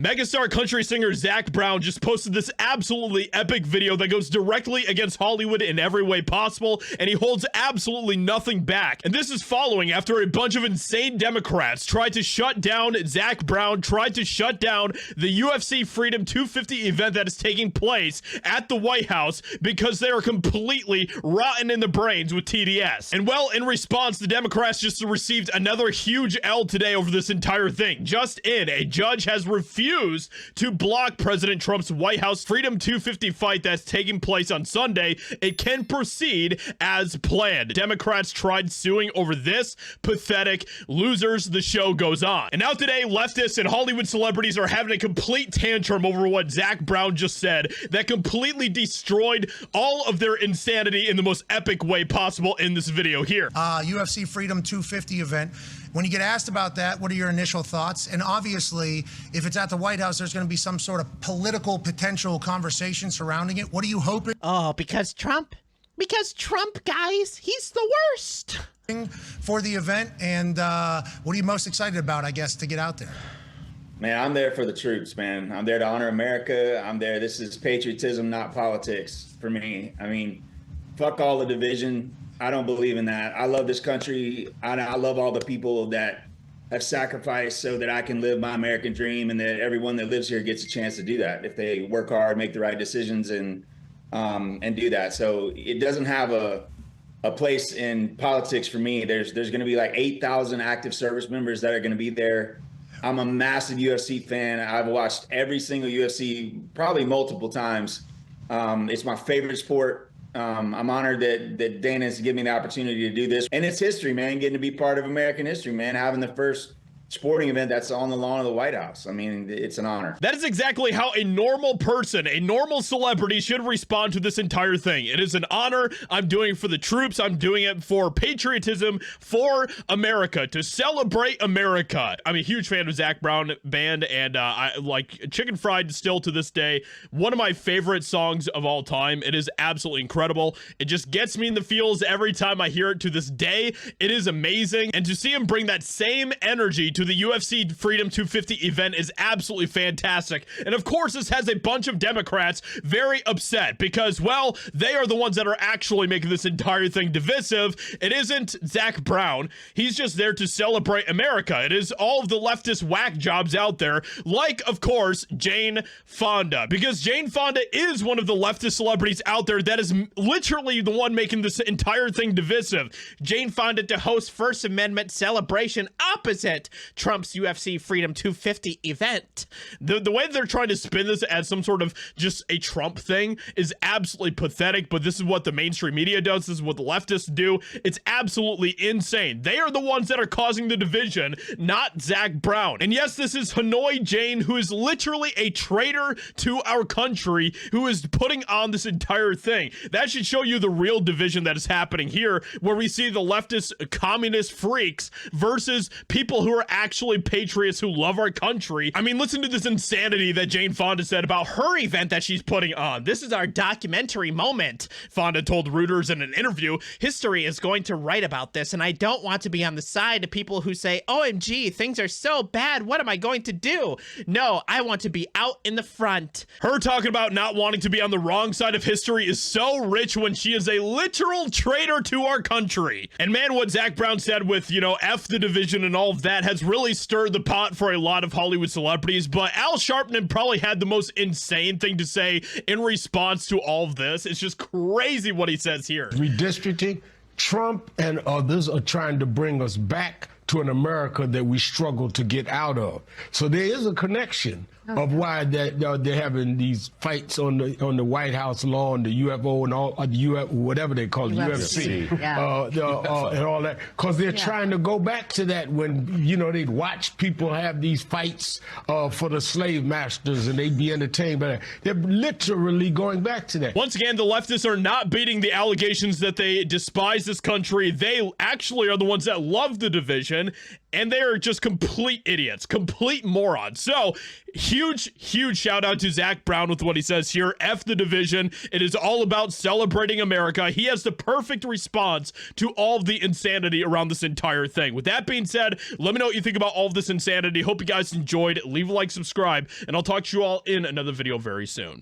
Megastar country singer Zack Brown just posted this absolutely epic video that goes directly against Hollywood in every way possible, and he holds absolutely nothing back. And this is following after a bunch of insane Democrats tried to shut down Zack Brown, tried to shut down the UFC Freedom 250 event that is taking place at the White House because they are completely rotten in the brains with TDS. And well, in response, the Democrats just received another huge L today over this entire thing. Just in, a judge has refused to block President Trump's White House Freedom 250 fight that's taking place on Sunday. It can proceed as planned. Democrats tried suing over this. Pathetic losers. The show goes on. And now today, leftists and Hollywood celebrities are having a complete tantrum over what Zack Brown just said that completely destroyed all of their insanity in the most epic way possible in this video here. UFC Freedom 250 event. When you get asked about that, what are your initial thoughts? And obviously, if it's at the White House, there's going to be some sort of political potential conversation surrounding it. What are you hoping? Oh, because Trump, guys, he's the worst. For the event, and what are you most excited about, I guess, to get out there? Man, I'm there for the troops, man. I'm there to honor America. I'm there. This is patriotism, not politics for me. I mean, fuck all the division. I don't believe in that. I love this country. I love all the people that have sacrificed so that I can live my American dream, and that everyone that lives here gets a chance to do that if they work hard, make the right decisions, and do that. So it doesn't have a place in politics for me. There's going to be like 8,000 active service members that are going to be there. I'm a massive UFC fan. I've watched every single UFC probably multiple times. It's my favorite sport. I'm honored that Dana's given me the opportunity to do this. And it's history, man, getting to be part of American history, man, having the first sporting event that's on the lawn of the White House. I mean, it's an honor. That is exactly how a normal person, a normal celebrity should respond to this entire thing. It is an honor. I'm doing it for the troops. I'm doing it for patriotism, for America, to celebrate America. I'm a huge fan of Zack Brown band, and I like Chicken Fried still to this day. One of my favorite songs of all time. It is absolutely incredible. It just gets me in the feels every time I hear it to this day. It is amazing. And to see him bring that same energy to the UFC Freedom 250 event is absolutely fantastic. And of course, this has a bunch of Democrats very upset because, well, they are the ones that are actually making this entire thing divisive. It isn't Zack Brown. He's just there to celebrate America. It is all of the leftist whack jobs out there, like, of course, Jane Fonda, because Jane Fonda is one of the leftist celebrities out there that is literally the one making this entire thing divisive. Jane Fonda to host First Amendment celebration opposite Trump's UFC Freedom 250 event. The way they're trying to spin this as some sort of just a Trump thing is absolutely pathetic, but this is what the mainstream media does. This is what the leftists do. It's absolutely insane. They are the ones that are causing the division, not Zack Brown. And yes, this is Hanoi Jane, who is literally a traitor to our country, who is putting on this entire thing. That should show you the real division that is happening here, where we see the leftist communist freaks versus people who are actually patriots who love our country. I mean, listen to this insanity that Jane Fonda said about her event that she's putting on. This is our documentary moment, Fonda told Reuters in an interview. History is going to write about this, and I don't want to be on the side of people who say, OMG, things are so bad, what am I going to do? No, I want to be out in the front. Her talking about not wanting to be on the wrong side of history is so rich when she is a literal traitor to our country. And man, what Zack Brown said with, you know, F the division and all of that has really stirred the pot for a lot of Hollywood celebrities, but Al Sharpton probably had the most insane thing to say in response to all of this. It's just crazy what he says here. Redistricting, Trump and others are trying to bring us back to an America that we struggle to get out of. So there is a connection of why they're having these fights on the White House lawn, the UFO and all the whatever they call it, UFC, and all that, because they're trying to go back to that when they'd watch people have these fights for the slave masters and they'd be entertained by that. They're literally going back to that. Once again, the leftists are not beating the allegations that they despise this country. They actually are the ones that love the division. division, and they are just complete idiots, complete morons. So huge shout out to Zack Brown with what he says here. F the division. It is all about celebrating America. He has the perfect response to all of the insanity around this entire thing. With that being said, let me know what you think about all of this insanity. Hope you guys enjoyed. Leave a like, subscribe, and I'll talk to you all in another video very soon.